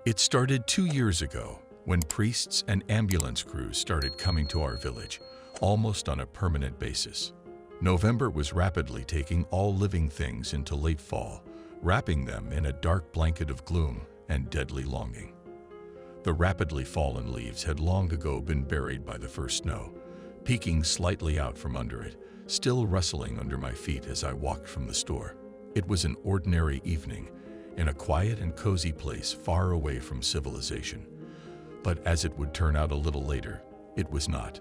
It started 2 years ago when priests and ambulance crews started coming to our village, almost on a permanent basis. November was rapidly taking all living things into late fall, wrapping them in a dark blanket of gloom and deadly longing. The rapidly fallen leaves had long ago been buried by the first snow, peeking slightly out from under it, still rustling under my feet as I walked from the store. It was an ordinary evening in a quiet and cozy place far away from civilization. But as it would turn out a little later, it was not.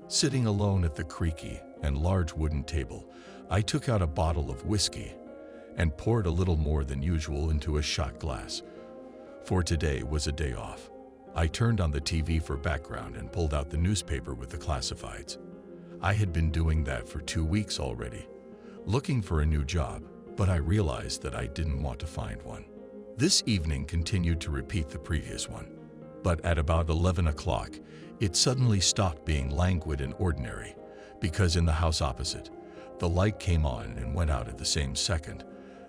Sitting alone at the creaky and large wooden table, I took out a bottle of whiskey and poured a little more than usual into a shot glass. For today was a day off. I turned on the TV for background and pulled out the newspaper with the classifieds. I had been doing that for 2 weeks already, looking for a new job, but I realized that I didn't want to find one. This evening continued to repeat the previous one, but at about 11 o'clock, it suddenly stopped being languid and ordinary, because in the house opposite, the light came on and went out at the same second.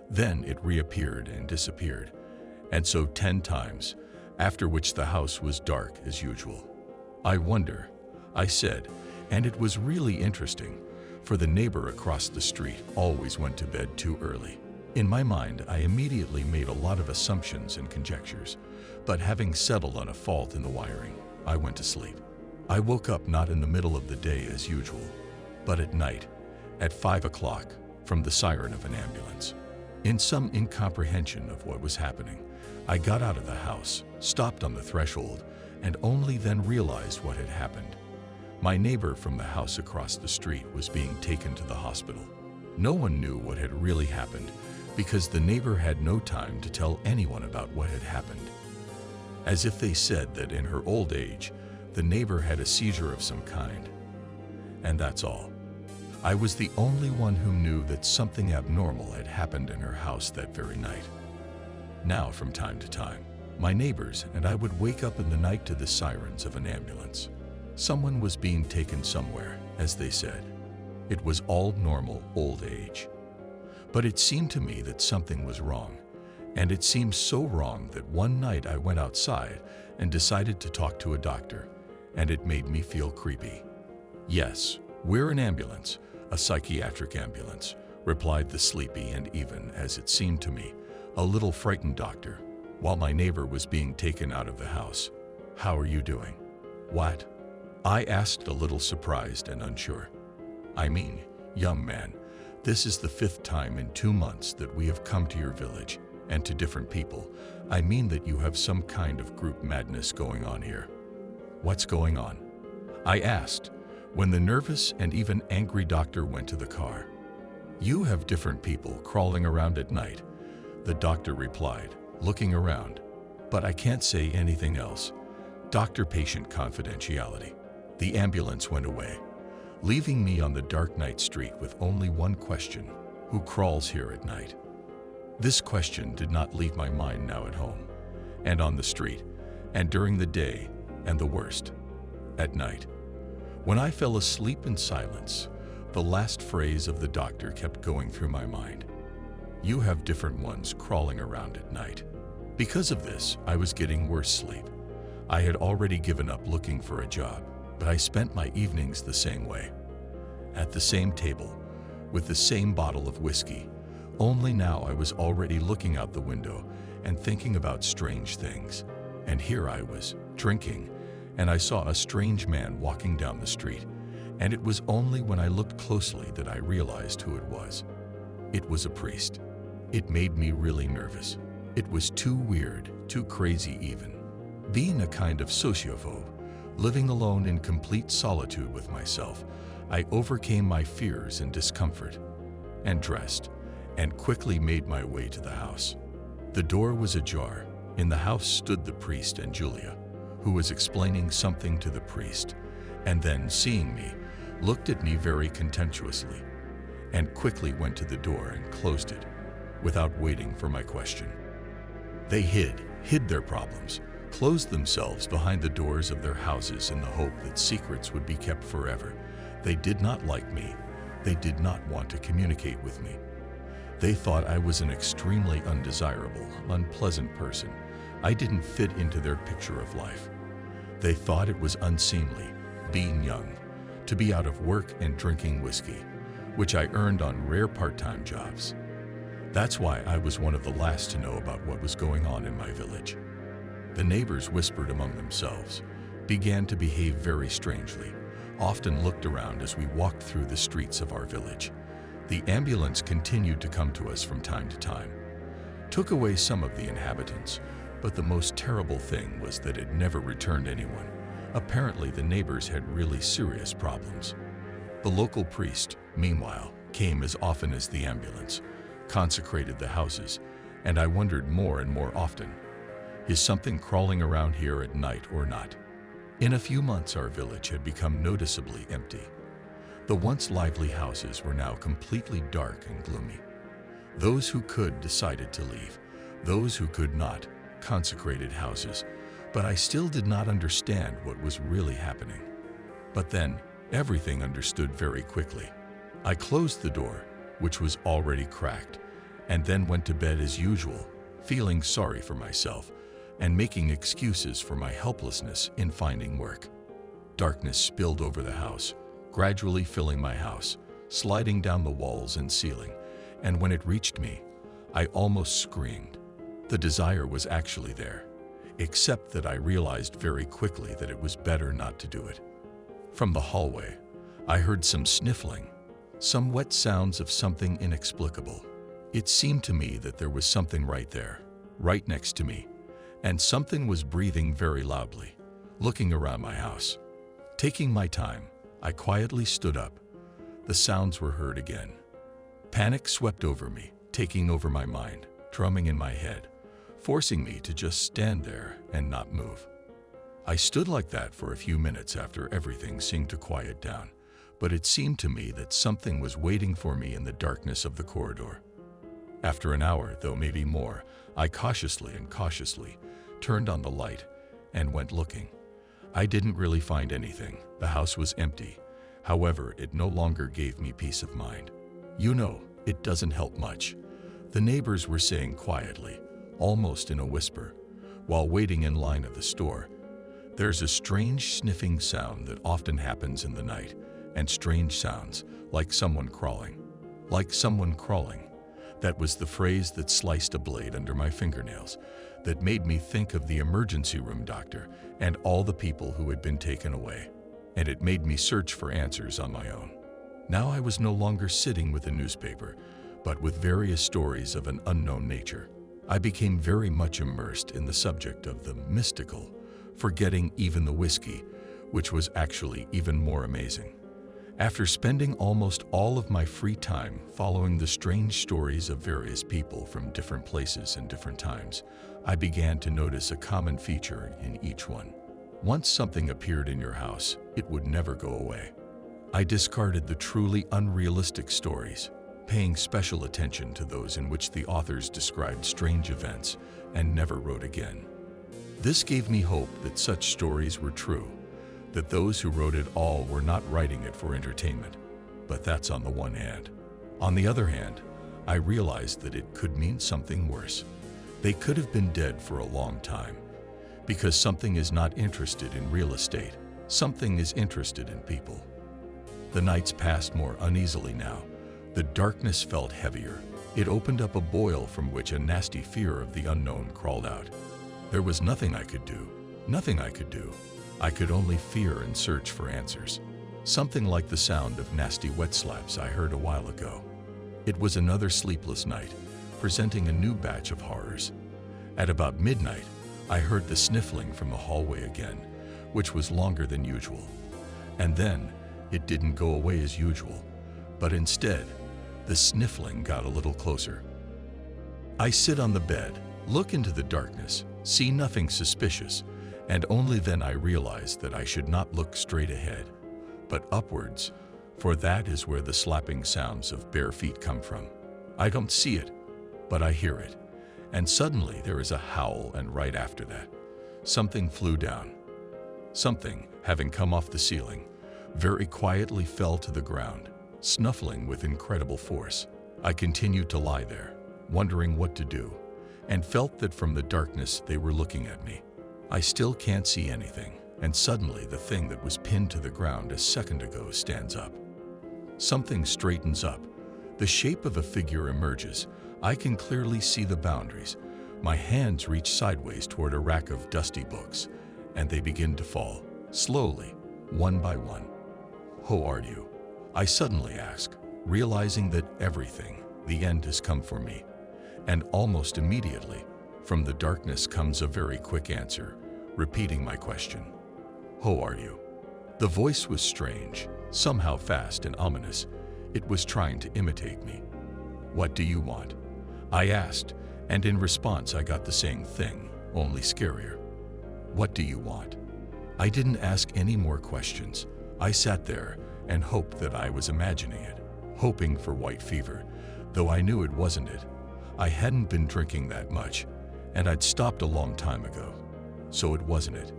Then it reappeared and disappeared, and so 10 times, after which the house was dark as usual. "I wonder," I said, and it was really interesting, for the neighbor across the street always went to bed too early. In my mind, I immediately made a lot of assumptions and conjectures, but having settled on a fault in the wiring, I went to sleep. I woke up not in the middle of the day as usual, but at night, at 5 o'clock, from the siren of an ambulance. In some incomprehension of what was happening, I got out of the house, stopped on the threshold, and only then realized what had happened. My neighbor from the house across the street was being taken to the hospital. No one knew what had really happened because the neighbor had no time to tell anyone about what had happened. As if they said that in her old age, the neighbor had a seizure of some kind. And that's all. I was the only one who knew that something abnormal had happened in her house that very night. Now, from time to time, my neighbors and I would wake up in the night to the sirens of an ambulance. Someone was being taken somewhere, as they said. It was all normal old age. But it seemed to me that something was wrong, and it seemed so wrong that one night I went outside and decided to talk to a doctor, and it made me feel creepy. "Yes, we're an ambulance, a psychiatric ambulance," replied the sleepy and even, as it seemed to me, a little frightened doctor, while my neighbor was being taken out of the house. "How are you doing?" "What?" I asked, a little surprised and unsure. "I mean, young man, this is the 5th time in 2 months that we have come to your village, and to different people. I mean that you have some kind of group madness going on here." "What's going on?" I asked, when the nervous and even angry doctor went to the car. "You have different people crawling around at night," the doctor replied, looking around. "But I can't say anything else. Doctor-patient confidentiality." The ambulance went away, leaving me on the dark night street with only one question: who crawls here at night? This question did not leave my mind now at home, and on the street, and during the day, and the worst, at night. When I fell asleep in silence, the last phrase of the doctor kept going through my mind: "You have different ones crawling around at night." Because of this, I was getting worse sleep. I had already given up looking for a job, but I spent my evenings the same way. At the same table, with the same bottle of whiskey, only now I was already looking out the window and thinking about strange things. And here I was, drinking, and I saw a strange man walking down the street, and it was only when I looked closely that I realized who it was. It was a priest. It made me really nervous. It was too weird, too crazy even. Being a kind of sociophobe, living alone in complete solitude with myself, I overcame my fears and discomfort, and dressed, and quickly made my way to the house. The door was ajar. In the house stood the priest and Julia, who was explaining something to the priest, and then, seeing me, looked at me very contemptuously, and quickly went to the door and closed it, without waiting for my question. They hid their problems, closed themselves behind the doors of their houses in the hope that secrets would be kept forever. They did not like me. They did not want to communicate with me. They thought I was an extremely undesirable, unpleasant person, I didn't fit into their picture of life. They thought it was unseemly, being young, to be out of work and drinking whiskey, which I earned on rare part-time jobs. That's why I was one of the last to know about what was going on in my village. The neighbors whispered among themselves, began to behave very strangely, often looked around as we walked through the streets of our village. The ambulance continued to come to us from time to time, took away some of the inhabitants, but the most terrible thing was that it never returned anyone. Apparently, the neighbors had really serious problems. The local priest, meanwhile, came as often as the ambulance, consecrated the houses, and I wondered more and more often, is something crawling around here at night or not? In a few months, our village had become noticeably empty. The once lively houses were now completely dark and gloomy. Those who could decided to leave. Those who could not consecrated houses, but I still did not understand what was really happening. But then, everything understood very quickly. I closed the door, which was already cracked, and then went to bed as usual, feeling sorry for myself and making excuses for my helplessness in finding work. Darkness spilled over the house, gradually filling my house, sliding down the walls and ceiling, and when it reached me, I almost screamed. The desire was actually there, except that I realized very quickly that it was better not to do it. From the hallway, I heard some sniffling, some wet sounds of something inexplicable. It seemed to me that there was something right there, right next to me, and something was breathing very loudly, looking around my house. Taking my time, I quietly stood up. The sounds were heard again. Panic swept over me, taking over my mind, drumming in my head, forcing me to just stand there and not move. I stood like that for a few minutes after everything seemed to quiet down, but it seemed to me that something was waiting for me in the darkness of the corridor. After an hour, though maybe more, I cautiously turned on the light and went looking. I didn't really find anything. The house was empty. However, it no longer gave me peace of mind. You know, it doesn't help much. The neighbors were saying quietly, almost in a whisper, while waiting in line at the store, "There's a strange sniffing sound that often happens in the night, and strange sounds, like someone crawling. Like someone crawling." That was the phrase that sliced a blade under my fingernails, that made me think of the emergency room doctor and all the people who had been taken away. And it made me search for answers on my own. Now I was no longer sitting with a newspaper, but with various stories of an unknown nature. I became very much immersed in the subject of the mystical, forgetting even the whiskey, which was actually even more amazing. After spending almost all of my free time following the strange stories of various people from different places and different times, I began to notice a common feature in each one. Once something appeared in your house, it would never go away. I discarded the truly unrealistic stories, paying special attention to those in which the authors described strange events and never wrote again. This gave me hope that such stories were true, that those who wrote it all were not writing it for entertainment. But that's on the one hand. On the other hand, I realized that it could mean something worse. They could have been dead for a long time. Because something is not interested in real estate, something is interested in people. The nights passed more uneasily now. The darkness felt heavier. It opened up a boil from which a nasty fear of the unknown crawled out. There was nothing I could do. Nothing I could do. I could only fear and search for answers. Something like the sound of nasty wet slaps I heard a while ago. It was another sleepless night, presenting a new batch of horrors. At about midnight, I heard the sniffling from the hallway again, which was longer than usual. And then, it didn't go away as usual, but instead, the sniffling got a little closer. I sit on the bed, look into the darkness, see nothing suspicious, and only then I realized that I should not look straight ahead, but upwards, for that is where the slapping sounds of bare feet come from. I don't see it, but I hear it, and suddenly there is a howl, and right after that, something flew down. Something, having come off the ceiling, very quietly fell to the ground, snuffling with incredible force. I continued to lie there, wondering what to do, and felt that from the darkness they were looking at me. I still can't see anything, and suddenly the thing that was pinned to the ground a second ago stands up. Something straightens up. The shape of a figure emerges. I can clearly see the boundaries. My hands reach sideways toward a rack of dusty books, and they begin to fall, slowly, one by one. "Who are you?" I suddenly ask, realizing that everything, the end has come for me. And almost immediately, from the darkness comes a very quick answer, repeating my question. "Who are you?" The voice was strange, somehow fast and ominous. It was trying to imitate me. "What do you want?" I asked, and in response I got the same thing, only scarier. "What do you want?" I didn't ask any more questions. I sat there and hoped that I was imagining it, hoping for white fever, though I knew it wasn't it. I hadn't been drinking that much, and I'd stopped a long time ago, so it wasn't it.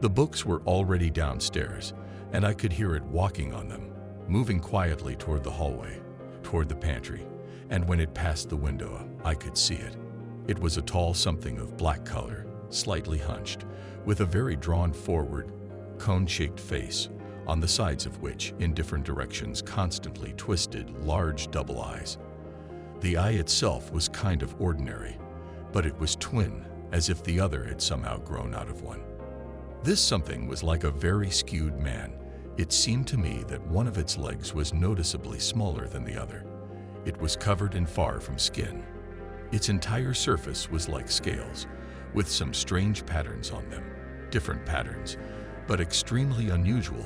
The books were already downstairs, and I could hear it walking on them, moving quietly toward the hallway, toward the pantry, and when it passed the window, I could see it. It was a tall something of black color, slightly hunched, with a very drawn forward, cone-shaped face, on the sides of which, in different directions, constantly twisted large double eyes. The eye itself was kind of ordinary, but it was twin, as if the other had somehow grown out of one. This something was like a very skewed man. It seemed to me that one of its legs was noticeably smaller than the other. It was covered and far from skin. Its entire surface was like scales, with some strange patterns on them, different patterns, but extremely unusual,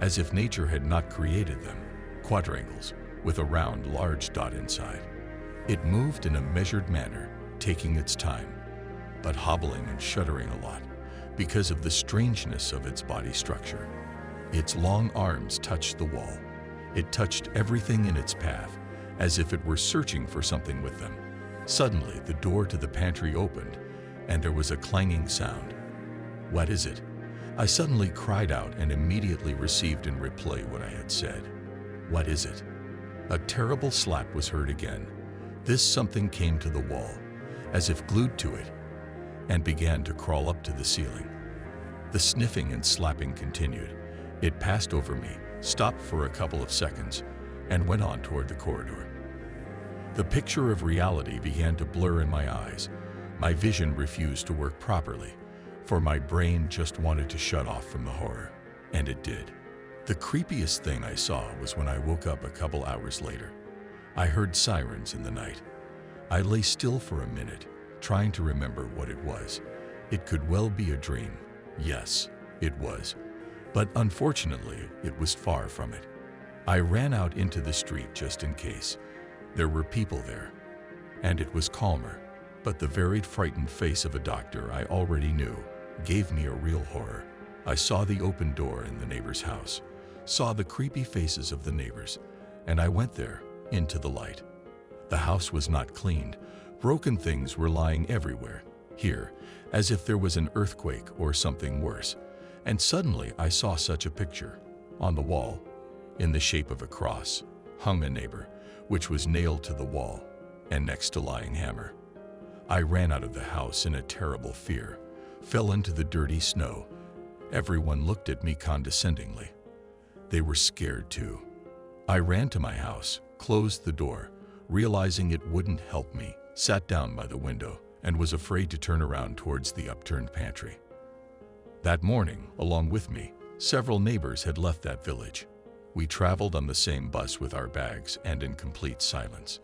as if nature had not created them, quadrangles, with a round, large dot inside. It moved in a measured manner, taking its time, but hobbling and shuddering a lot, because of the strangeness of its body structure. Its long arms touched the wall. It touched everything in its path, as if it were searching for something with them. Suddenly, the door to the pantry opened, and there was a clanging sound. "What is it?" I suddenly cried out and immediately received in reply what I had said. "What is it?" A terrible slap was heard again. This something came to the wall, as if glued to it, and began to crawl up to the ceiling. The sniffing and slapping continued. It passed over me, stopped for a couple of seconds, and went on toward the corridor. The picture of reality began to blur in my eyes. My vision refused to work properly, for my brain just wanted to shut off from the horror, and it did. The creepiest thing I saw was when I woke up a couple hours later. I heard sirens in the night. I lay still for a minute, trying to remember what it was. It could well be a dream. Yes, it was. But unfortunately, it was far from it. I ran out into the street just in case. There were people there, and it was calmer, but the very frightened face of a doctor I already knew gave me a real horror. I saw the open door in the neighbor's house, saw the creepy faces of the neighbors, and I went there, into the light. The house was not cleaned. Broken things were lying everywhere, here, as if there was an earthquake or something worse. And suddenly I saw such a picture. On the wall, in the shape of a cross, hung a neighbor, which was nailed to the wall, and next to lying hammer. I ran out of the house in a terrible fear, fell into the dirty snow. Everyone looked at me condescendingly. They were scared too. I ran to my house, closed the door, realizing it wouldn't help me, sat down by the window, and was afraid to turn around towards the upturned pantry. That morning, along with me, several neighbors had left that village. We traveled on the same bus with our bags and in complete silence.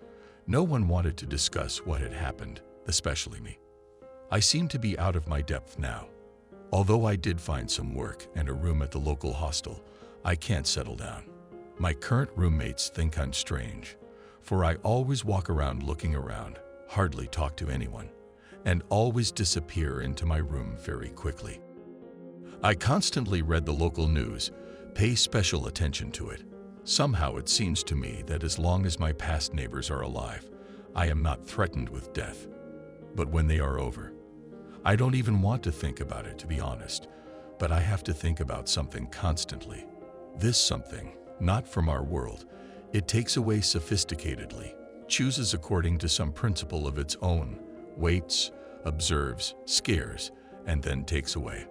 No one wanted to discuss what had happened, especially me. I seemed to be out of my depth now. Although I did find some work and a room at the local hostel, I can't settle down. My current roommates think I'm strange, for I always walk around looking around, hardly talk to anyone, and always disappear into my room very quickly. I constantly read the local news, pay special attention to it. Somehow it seems to me that as long as my past neighbors are alive, I am not threatened with death. But when they are over, I don't even want to think about it, to be honest, but I have to think about something constantly. This something, not from our world, it takes away sophisticatedly, chooses according to some principle of its own, waits, observes, scares, and then takes away.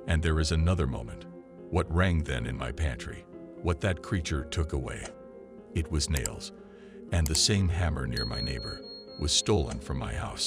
And there is another moment. What rang then in my pantry? What that creature took away? It was nails, and the same hammer near my neighbor was stolen from my house.